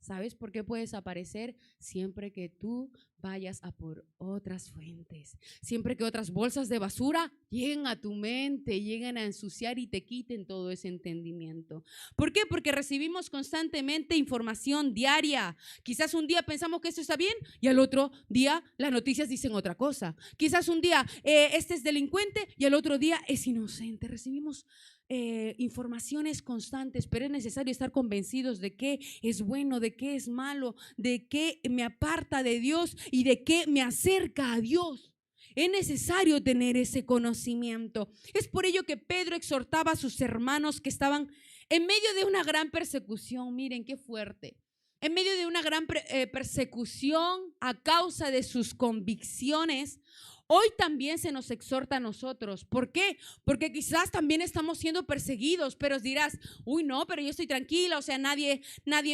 ¿Sabes por qué puede desaparecer? Siempre que tú vayas a por otras fuentes. Siempre que otras bolsas de basura lleguen a tu mente, lleguen a ensuciar y te quiten todo ese entendimiento. ¿Por qué? Porque recibimos constantemente información diaria. Quizás un día pensamos que esto está bien y al otro día las noticias dicen otra cosa. Quizás un día este es delincuente y al otro día es inocente. Recibimos informaciones constantes, pero es necesario estar convencidos de qué es bueno, de qué es malo, de qué me aparta de Dios y de qué me acerca a Dios. Es necesario tener ese conocimiento. Es por ello que Pedro exhortaba a sus hermanos que estaban en medio de una gran persecución. Miren qué fuerte. En medio de una gran persecución a causa de sus convicciones. Hoy también se nos exhorta a nosotros. ¿Por qué? Porque quizás también estamos siendo perseguidos, pero dirás, uy, no, pero yo estoy tranquila, o sea, nadie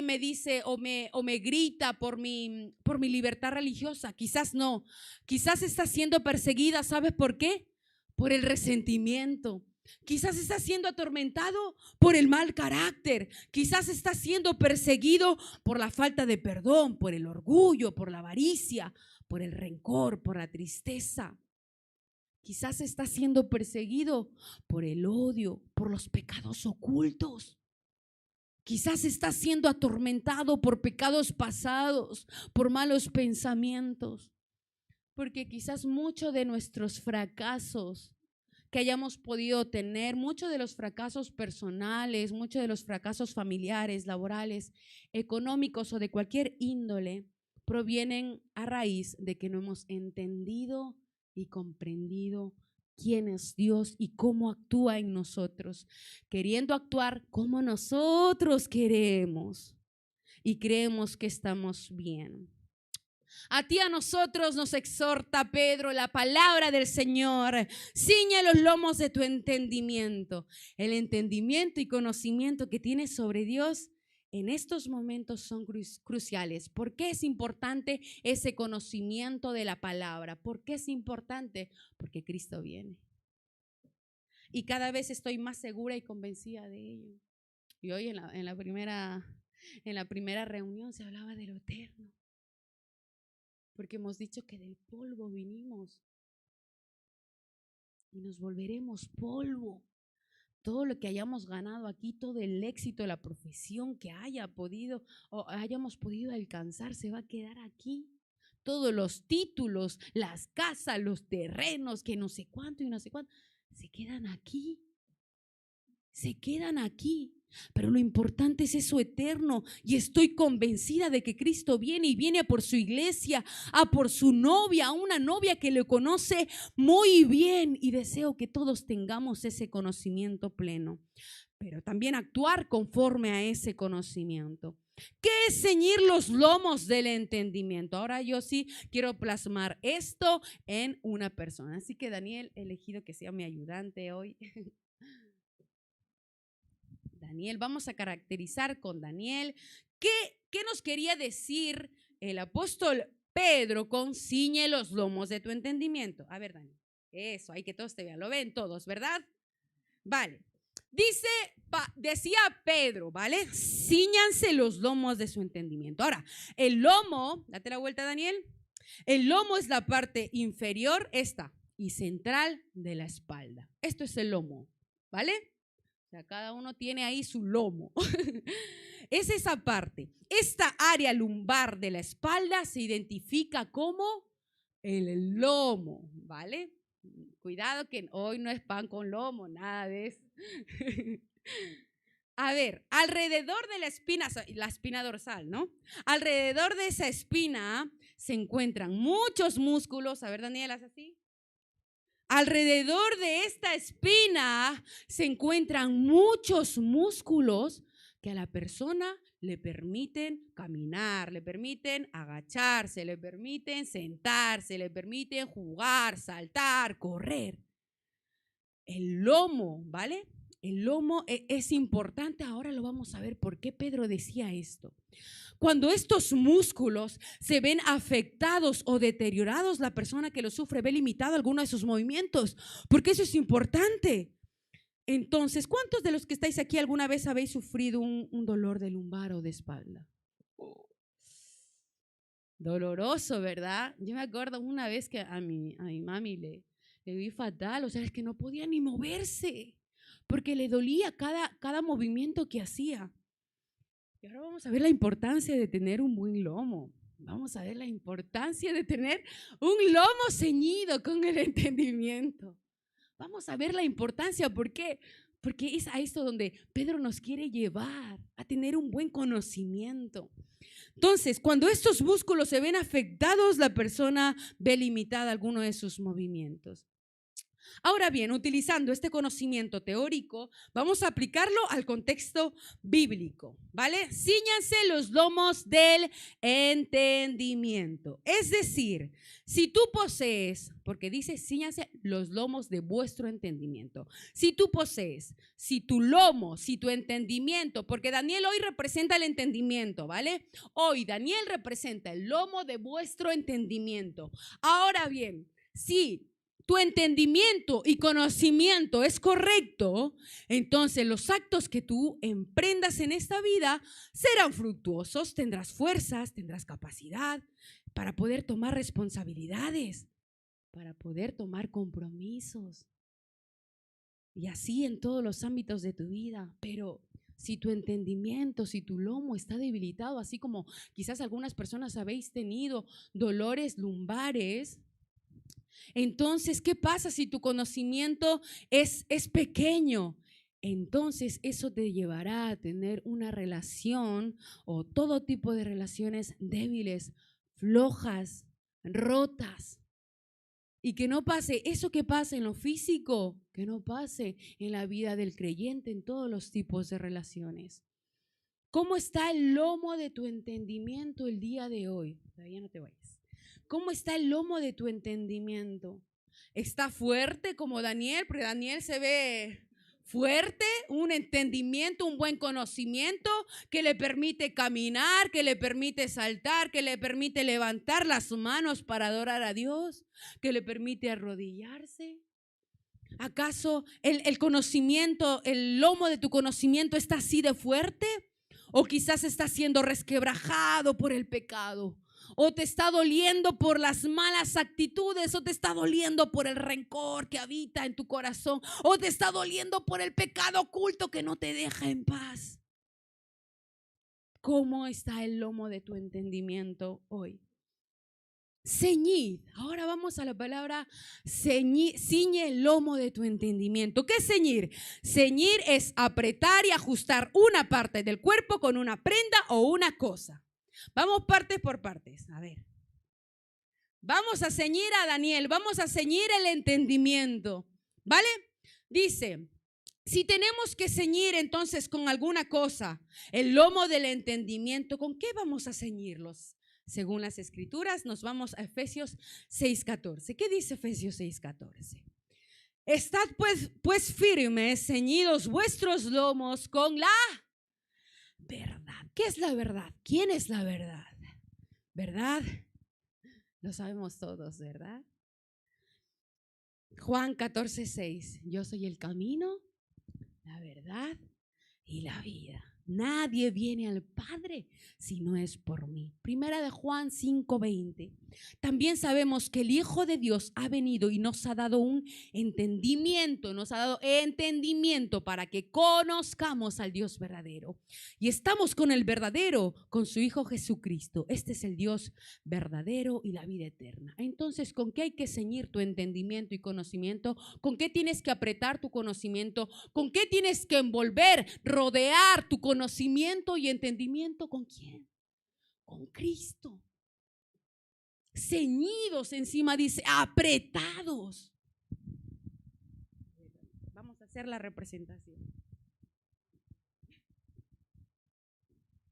me dice o me grita por mi libertad religiosa. Quizás no, quizás estás siendo perseguida, ¿sabes por qué? Por el resentimiento. Quizás estás siendo atormentado por el mal carácter. Quizás estás siendo perseguido por la falta de perdón, por el orgullo, por la avaricia, por el rencor, por la tristeza. Quizás estás siendo perseguido por el odio, por los pecados ocultos. Quizás estás siendo atormentado por pecados pasados, por malos pensamientos. Porque quizás muchos de nuestros fracasos que hayamos podido tener, muchos de los fracasos personales, muchos de los fracasos familiares, laborales, económicos o de cualquier índole, provienen a raíz de que no hemos entendido y comprendido quién es Dios y cómo actúa en nosotros, queriendo actuar como nosotros queremos y creemos que estamos bien. A ti, a nosotros nos exhorta Pedro la palabra del Señor. Ciñe los lomos de tu entendimiento. El entendimiento y conocimiento que tienes sobre Dios en estos momentos son cruciales. ¿Por qué es importante ese conocimiento de la palabra? ¿Por qué es importante? Porque Cristo viene. Y cada vez estoy más segura y convencida de ello. Y hoy en la primera reunión se hablaba de lo eterno. Porque hemos dicho que del polvo vinimos y nos volveremos polvo. Todo lo que hayamos ganado aquí, todo el éxito, la profesión que hayamos podido alcanzar, se va a quedar aquí. Todos los títulos, las casas, los terrenos, que no sé cuánto y no sé cuánto, se quedan aquí. Se quedan aquí. Pero lo importante es eso eterno, y estoy convencida de que Cristo viene y viene a por su iglesia, a por su novia, a una novia que le conoce muy bien, y deseo que todos tengamos ese conocimiento pleno, pero también actuar conforme a ese conocimiento. ¿Qué es ceñir los lomos del entendimiento? Ahora yo sí quiero plasmar esto en una persona, así que Daniel, he elegido que sea mi ayudante hoy. Daniel, vamos a caracterizar con Daniel. ¿Qué nos quería decir el apóstol Pedro con ciñe los lomos de tu entendimiento? A ver, Daniel, eso, hay que todos te vean, lo ven todos, ¿verdad? Vale, decía Pedro, ¿vale? Cíñanse los lomos de su entendimiento. Ahora, el lomo, date la vuelta, Daniel. El lomo es la parte inferior, esta, y central de la espalda. Esto es el lomo, ¿vale? O sea, cada uno tiene ahí su lomo. Es esa parte. Esta área lumbar de la espalda se identifica como el lomo, ¿vale? Cuidado que hoy no es pan con lomo, nada de eso. A ver, alrededor de la espina dorsal, ¿no? Alrededor de esa espina se encuentran muchos músculos. A ver, Daniela, ¿es así? Alrededor de esta espina se encuentran muchos músculos que a la persona le permiten caminar, le permiten agacharse, le permiten sentarse, le permiten jugar, saltar, correr. El lomo, ¿vale? El lomo es importante. Ahora lo vamos a ver por qué Pedro decía esto. Cuando estos músculos se ven afectados o deteriorados, la persona que lo sufre ve limitado alguno de sus movimientos, porque eso es importante. Entonces, ¿cuántos de los que estáis aquí alguna vez habéis sufrido un dolor de lumbar o de espalda? Doloroso, ¿verdad? Yo me acuerdo una vez que a mi mami le vi fatal, o sea, es que no podía ni moverse, porque le dolía cada movimiento que hacía. Y ahora vamos a ver la importancia de tener un buen lomo. Vamos a ver la importancia de tener un lomo ceñido con el entendimiento. Vamos a ver la importancia, ¿por qué? Porque es a esto donde Pedro nos quiere llevar, a tener un buen conocimiento. Entonces, cuando estos músculos se ven afectados, la persona ve limitada alguno de sus movimientos. Ahora bien, utilizando este conocimiento teórico, vamos a aplicarlo al contexto bíblico, ¿vale? Cíñanse los lomos del entendimiento. Es decir, si tú posees, porque dice cíñanse los lomos de vuestro entendimiento. Si tú posees, si tu lomo, si tu entendimiento, porque Daniel hoy representa el entendimiento, ¿vale? Hoy Daniel representa el lomo de vuestro entendimiento. Ahora bien, si tu entendimiento y conocimiento es correcto, entonces los actos que tú emprendas en esta vida serán fructuosos, tendrás fuerzas, tendrás capacidad para poder tomar responsabilidades, para poder tomar compromisos y así en todos los ámbitos de tu vida. Pero si tu entendimiento, si tu lomo está debilitado, así como quizás algunas personas habéis tenido dolores lumbares, entonces, ¿qué pasa si tu conocimiento es pequeño? Entonces, eso te llevará a tener una relación o todo tipo de relaciones débiles, flojas, rotas. Y que no pase eso que pasa en lo físico, que no pase en la vida del creyente, en todos los tipos de relaciones. ¿Cómo está el lomo de tu entendimiento el día de hoy? Todavía no te vayas. ¿Cómo está el lomo de tu entendimiento? ¿Está fuerte como Daniel? Porque Daniel se ve fuerte, un entendimiento, un buen conocimiento que le permite caminar, que le permite saltar, que le permite levantar las manos para adorar a Dios, que le permite arrodillarse. ¿Acaso el conocimiento, el lomo de tu conocimiento está así de fuerte? ¿O quizás está siendo resquebrajado por el pecado? ¿O te está doliendo por las malas actitudes? ¿O te está doliendo por el rencor que habita en tu corazón? ¿O te está doliendo por el pecado oculto que no te deja en paz? ¿Cómo está el lomo de tu entendimiento hoy? Ceñid. Ahora vamos a la palabra ceñir, ciñe el lomo de tu entendimiento. ¿Qué es ceñir? Ceñir es apretar y ajustar una parte del cuerpo con una prenda o una cosa. Vamos partes por partes. A ver. Vamos a ceñir a Daniel, vamos a ceñir el entendimiento. ¿Vale? Dice, si tenemos que ceñir entonces con alguna cosa el lomo del entendimiento, ¿con qué vamos a ceñirlos? Según las escrituras, nos vamos a Efesios 6:14. ¿Qué dice Efesios 6:14? Estad pues firmes, ceñidos vuestros lomos con la verdad. ¿Qué es la verdad? ¿Quién es la verdad? ¿Verdad? Lo sabemos todos, ¿verdad? Juan 14:6. Yo soy el camino, la verdad y la vida. Nadie viene al Padre si no es por mí. Primera de Juan 5:20. También sabemos que el Hijo de Dios ha venido y nos ha dado un entendimiento, para que conozcamos al Dios verdadero. Y estamos con el verdadero, con su Hijo Jesucristo. Este es el Dios verdadero y la vida eterna. Entonces, ¿con qué hay que ceñir tu entendimiento y conocimiento? ¿Con qué tienes que apretar tu conocimiento? ¿Con qué tienes que envolver, rodear tu conocimiento y entendimiento? ¿Con quién? Con Cristo. Ceñidos encima, dice, apretados. Vamos a hacer la representación.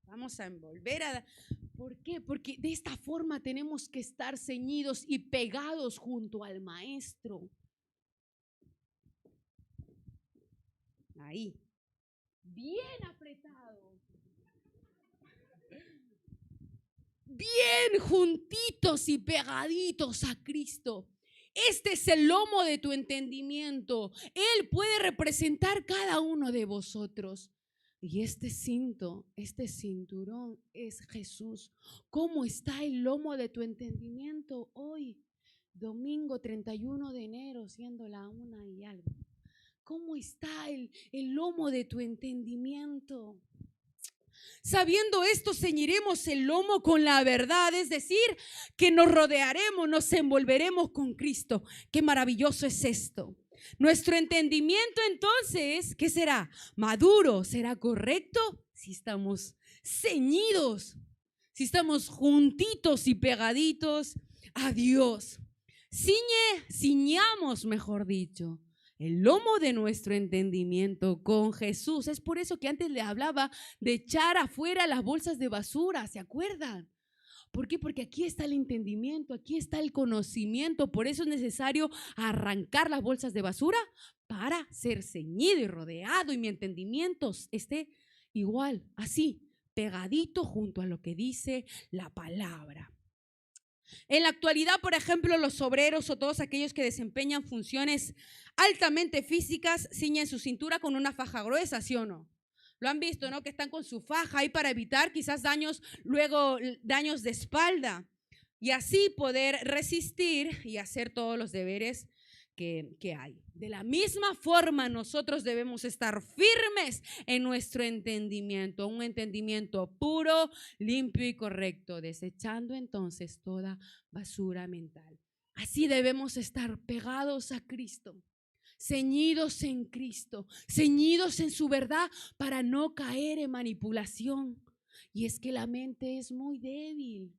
Vamos a envolver a... ¿Por qué? Porque de esta forma tenemos que estar ceñidos y pegados junto al Maestro. Ahí. Bien apretados. Bien juntitos y pegaditos a Cristo. Este es el lomo de tu entendimiento. Él puede representar cada uno de vosotros. Y este cinto, este cinturón es Jesús. ¿Cómo está el lomo de tu entendimiento hoy, domingo 31 de enero, siendo la 1 y algo? ¿Cómo está el lomo de tu entendimiento? Sabiendo esto, ceñiremos el lomo con la verdad, es decir, que nos rodearemos, nos envolveremos con Cristo. Qué maravilloso es esto. Nuestro entendimiento entonces, ¿qué será? Maduro, ¿será correcto? Si estamos ceñidos, si estamos juntitos y pegaditos a Dios. Ciñamos, mejor dicho, el lomo de nuestro entendimiento con Jesús. Es por eso que antes le hablaba de echar afuera las bolsas de basura, ¿se acuerdan? ¿Por qué? Porque aquí está el entendimiento, aquí está el conocimiento. Por eso es necesario arrancar las bolsas de basura para ser ceñido y rodeado y mi entendimiento esté igual, así, pegadito junto a lo que dice la palabra. En la actualidad, por ejemplo, los obreros o todos aquellos que desempeñan funciones altamente físicas ciñen su cintura con una faja gruesa, ¿sí o no? Lo han visto, ¿no? Que están con su faja ahí para evitar quizás daños, luego daños de espalda y así poder resistir y hacer todos los deberes que hay. De la misma forma, nosotros debemos estar firmes en nuestro entendimiento, un entendimiento puro, limpio y correcto, desechando entonces toda basura mental. Así debemos estar pegados a Cristo, ceñidos en Cristo, ceñidos en su verdad para no caer en manipulación. Y es que la mente es muy débil.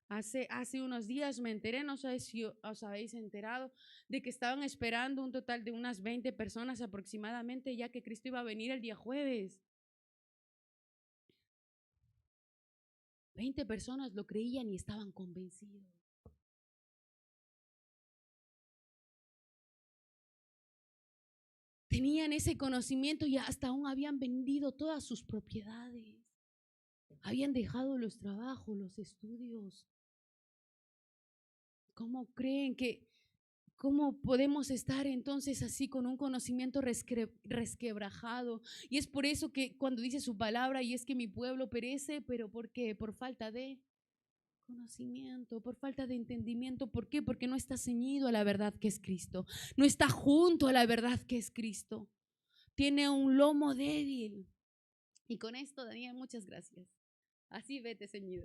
Hace unos días me enteré, no sé si os habéis enterado, de que estaban esperando un total de unas 20 personas aproximadamente, ya que Cristo iba a venir el día jueves. 20 personas lo creían y estaban convencidos. Tenían ese conocimiento y hasta aún habían vendido todas sus propiedades. Habían dejado los trabajos, los estudios. ¿Cómo creen que, cómo podemos estar entonces así con un conocimiento resquebrajado? Y es por eso que cuando dice su palabra, y es que mi pueblo perece, pero ¿por qué? Por falta de conocimiento, por falta de entendimiento. ¿Por qué? Porque no está ceñido a la verdad que es Cristo, no está junto a la verdad que es Cristo. Tiene un lomo débil. Y con esto, Daniel, muchas gracias. Así vete ceñido.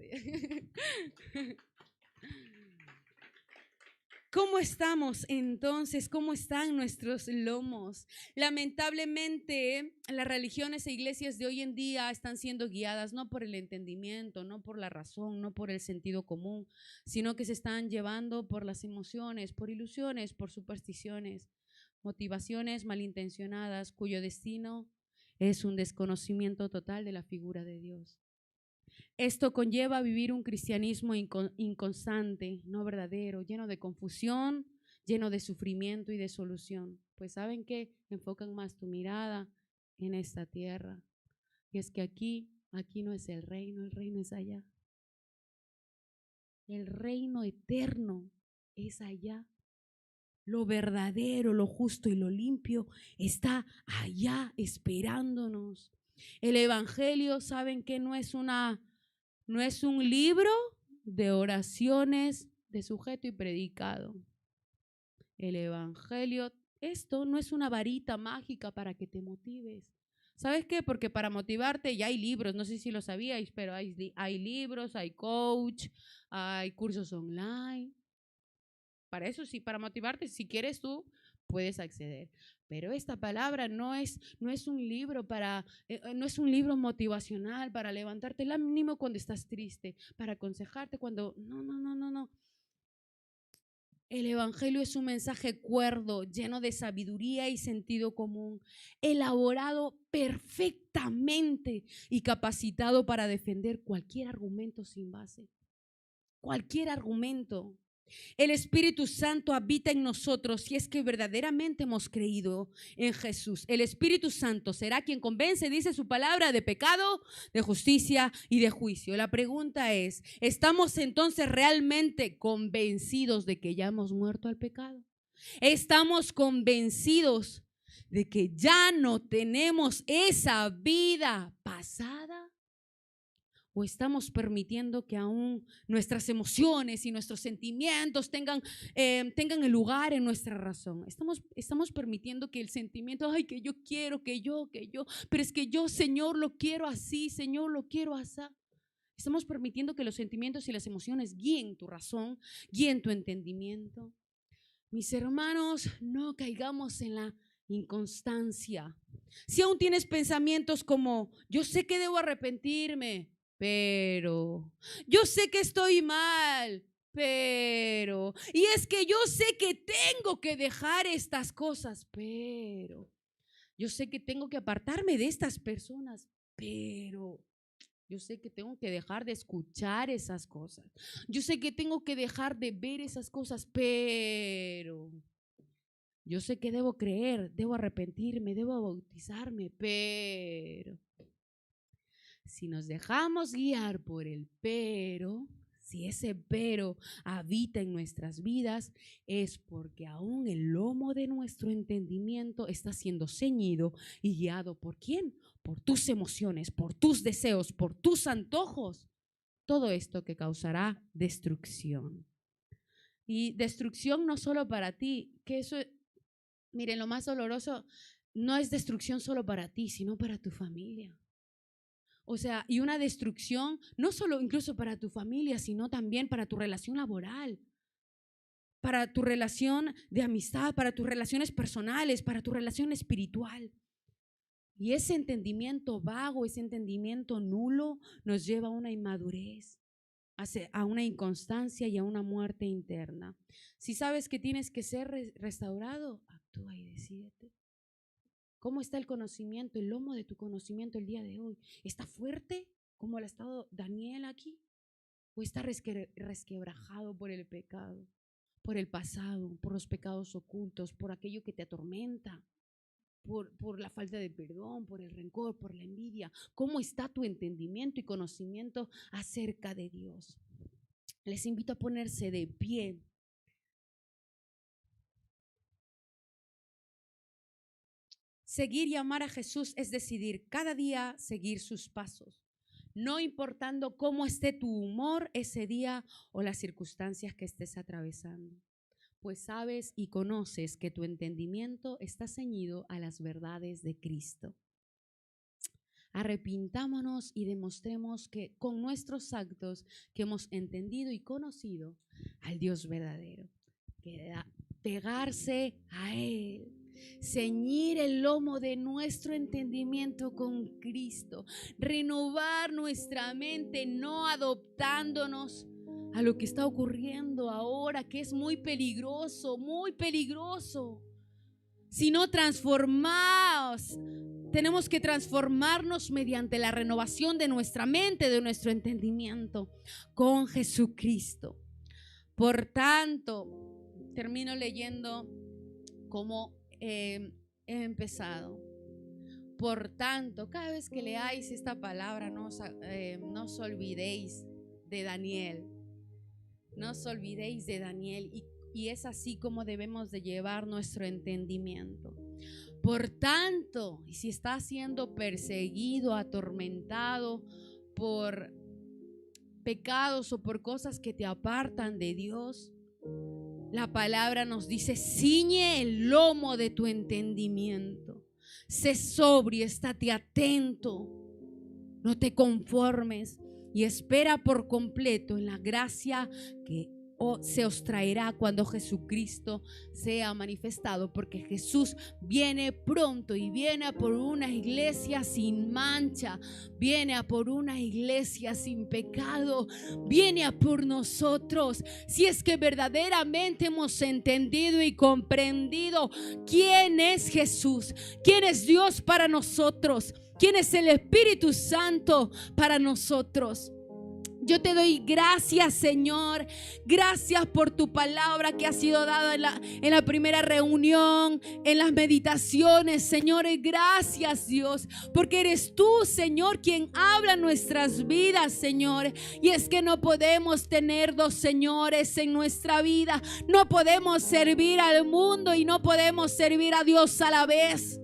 ¿Cómo estamos entonces? ¿Cómo están nuestros lomos? Lamentablemente, las religiones e iglesias de hoy en día están siendo guiadas no por el entendimiento, no por la razón, no por el sentido común, sino que se están llevando por las emociones, por ilusiones, por supersticiones, motivaciones malintencionadas, cuyo destino es un desconocimiento total de la figura de Dios. Esto conlleva vivir un cristianismo inconstante, no verdadero, lleno de confusión, lleno de sufrimiento y de solución. Pues ¿saben qué? Enfocan más tu mirada en esta tierra. Y es que aquí no es el reino es allá. El reino eterno es allá. Lo verdadero, lo justo y lo limpio está allá esperándonos. El evangelio, ¿saben qué? No es un libro de oraciones de sujeto y predicado. El evangelio, esto no es una varita mágica para que te motives. ¿Sabes qué? Porque para motivarte ya hay libros, no sé si lo sabíais, pero hay libros, hay coach, hay cursos online. Para eso sí, para motivarte, si quieres tú, puedes acceder. Pero esta palabra no es un libro no es un libro motivacional para levantarte el ánimo cuando estás triste, para aconsejarte cuando no. El evangelio es un mensaje cuerdo, lleno de sabiduría y sentido común, elaborado perfectamente y capacitado para defender cualquier argumento sin base. Cualquier argumento. El Espíritu Santo habita en nosotros si es que verdaderamente hemos creído en Jesús. El Espíritu Santo será quien convence, dice su palabra, de pecado, de justicia y de juicio. La pregunta es, ¿estamos entonces realmente convencidos de que ya hemos muerto al pecado? ¿Estamos convencidos de que ya no tenemos esa vida pasada? ¿O estamos permitiendo que aún nuestras emociones y nuestros sentimientos tengan el lugar en nuestra razón? Estamos permitiendo que el sentimiento, ay, que yo quiero, que yo, pero es que yo, Señor, lo quiero así, Señor, lo quiero así. Estamos permitiendo que los sentimientos y las emociones guíen tu razón, guíen tu entendimiento. Mis hermanos, no caigamos en la inconstancia. Si aún tienes pensamientos como, yo sé que debo arrepentirme, pero yo sé que estoy mal, pero, y es que yo sé que tengo que dejar estas cosas, pero, yo sé que tengo que apartarme de estas personas, pero, yo sé que tengo que dejar de escuchar esas cosas, yo sé que tengo que dejar de ver esas cosas, pero yo sé que debo creer, debo arrepentirme, debo bautizarme, pero si nos dejamos guiar por el pero, si ese pero habita en nuestras vidas, es porque aún el lomo de nuestro entendimiento está siendo ceñido y guiado ¿por quién? Por tus emociones, por tus deseos, por tus antojos. Todo esto que causará destrucción. Y destrucción no solo para ti, que eso, miren, lo más doloroso no es destrucción solo para ti, sino para tu familia. O sea, y una destrucción no solo incluso para tu familia, sino también para tu relación laboral, para tu relación de amistad, para tus relaciones personales, para tu relación espiritual. Y ese entendimiento vago, ese entendimiento nulo nos lleva a una inmadurez, a una inconstancia y a una muerte interna. Si sabes que tienes que ser restaurado, actúa y decídete. ¿Cómo está el conocimiento, el lomo de tu conocimiento el día de hoy? ¿Está fuerte como lo ha estado Daniel aquí? ¿O está resquebrajado por el pecado, por el pasado, por los pecados ocultos, por aquello que te atormenta, por la falta de perdón, por el rencor, por la envidia? ¿Cómo está tu entendimiento y conocimiento acerca de Dios? Les invito a ponerse de pie. Seguir y amar a Jesús es decidir cada día seguir sus pasos, no importando cómo esté tu humor ese día o las circunstancias que estés atravesando, pues sabes y conoces que tu entendimiento está ceñido a las verdades de Cristo. Arrepintámonos y demostremos que con nuestros actos que hemos entendido y conocido al Dios verdadero, que pegarse a Él, ceñir el lomo de nuestro entendimiento con Cristo, renovar nuestra mente, no adoptándonos a lo que está ocurriendo ahora, que es muy peligroso, sino transformados. Tenemos que transformarnos mediante la renovación de nuestra mente, de nuestro entendimiento con Jesucristo. Por tanto, termino leyendo como he empezado. Por tanto, cada vez que leáis esta palabra, no os olvidéis de Daniel. No os olvidéis de Daniel. Y es así como debemos de llevar nuestro entendimiento. Por tanto, y si estás siendo perseguido, atormentado por pecados o por cosas que te apartan de Dios, la palabra nos dice: ciñe el lomo de tu entendimiento, sé sobrio, estate atento, no te conformes y espera por completo en la gracia que se os traerá cuando Jesucristo sea manifestado, porque Jesús viene pronto y viene a por una iglesia sin mancha, viene a por una iglesia sin pecado, viene a por nosotros. Si es que verdaderamente hemos entendido y comprendido quién es Jesús, quién es Dios para nosotros, quién es el Espíritu Santo para nosotros. Yo te doy gracias, Señor. Gracias por tu palabra que ha sido dada en la primera reunión, en las meditaciones, Señor. Gracias, Dios, porque eres tú, Señor, quien habla en nuestras vidas, Señor. Y es que no podemos tener dos señores en nuestra vida. No podemos servir al mundo y no podemos servir a Dios a la vez.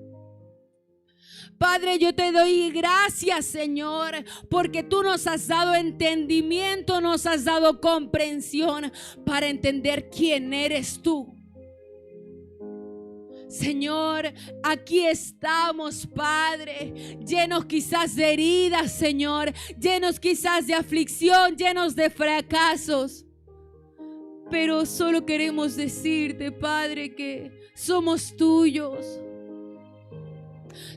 Padre, yo te doy gracias, Señor, porque tú nos has dado entendimiento, nos has dado comprensión para entender quién eres tú. Señor, aquí estamos, Padre, llenos quizás de heridas, Señor, llenos quizás de aflicción, llenos de fracasos. Pero solo queremos decirte, Padre, que somos tuyos.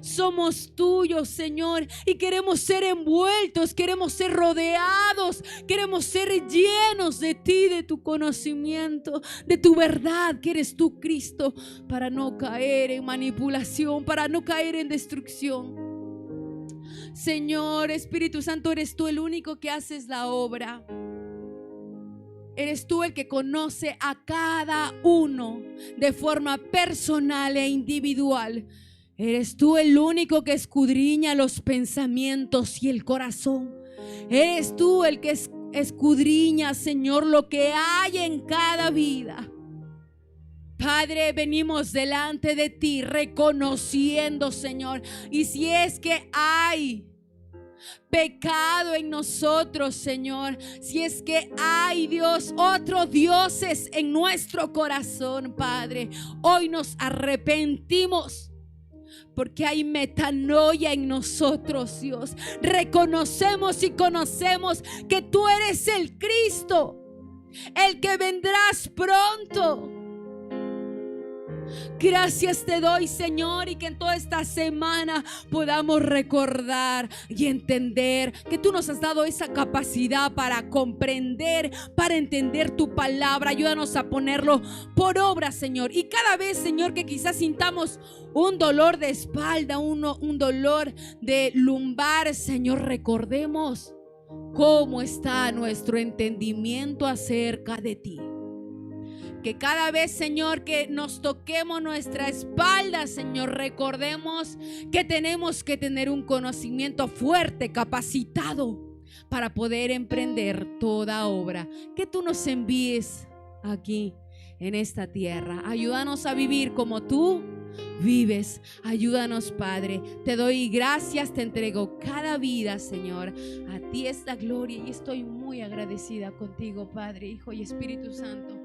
Somos tuyos, Señor, y queremos ser envueltos, queremos ser rodeados, queremos ser llenos de ti, de tu conocimiento, de tu verdad, que eres tú, Cristo, para no caer en manipulación, para no caer en destrucción. Señor, Espíritu Santo, eres tú el único que haces la obra. Eres tú el que conoce a cada uno de forma personal e individual. Eres tú el único que escudriña los pensamientos y el corazón. Eres tú el que escudriña, Señor, lo que hay en cada vida. Padre, venimos delante de ti reconociendo, Señor, y si es que hay pecado en nosotros, Señor, si es que hay, Dios, otros dioses en nuestro corazón, Padre, hoy nos arrepentimos. Porque hay metanoia en nosotros, Dios. Reconocemos y conocemos que tú eres el Cristo, el que vendrás pronto. Gracias te doy, Señor, y que en toda esta semana podamos recordar y entender que tú nos has dado esa capacidad para comprender, para entender tu palabra. Ayúdanos a ponerlo por obra, Señor. Y cada vez, Señor, que quizás sintamos un dolor de espalda, un dolor de lumbar, Señor, recordemos cómo está nuestro entendimiento acerca de ti. Que cada vez, Señor, que nos toquemos nuestra espalda, Señor, recordemos que tenemos que tener un conocimiento fuerte, capacitado, para poder emprender toda obra que tú nos envíes aquí en esta tierra. Ayúdanos a vivir como tú vives. Ayúdanos, Padre. Te doy gracias, te entrego cada vida, Señor. A ti es la gloria y estoy muy agradecida contigo, Padre, Hijo y Espíritu Santo.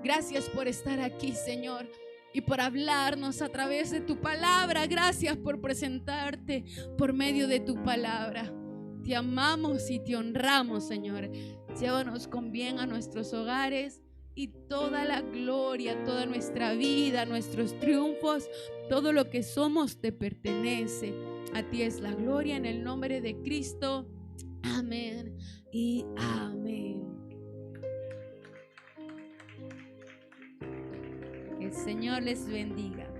Gracias por estar aquí, Señor, y por hablarnos a través de tu palabra. Gracias por presentarte por medio de tu palabra. Te amamos y te honramos, Señor. Llévanos con bien a nuestros hogares y toda la gloria, toda nuestra vida, nuestros triunfos, todo lo que somos te pertenece. A ti es la gloria en el nombre de Cristo. Amén y amén. Que el Señor les bendiga.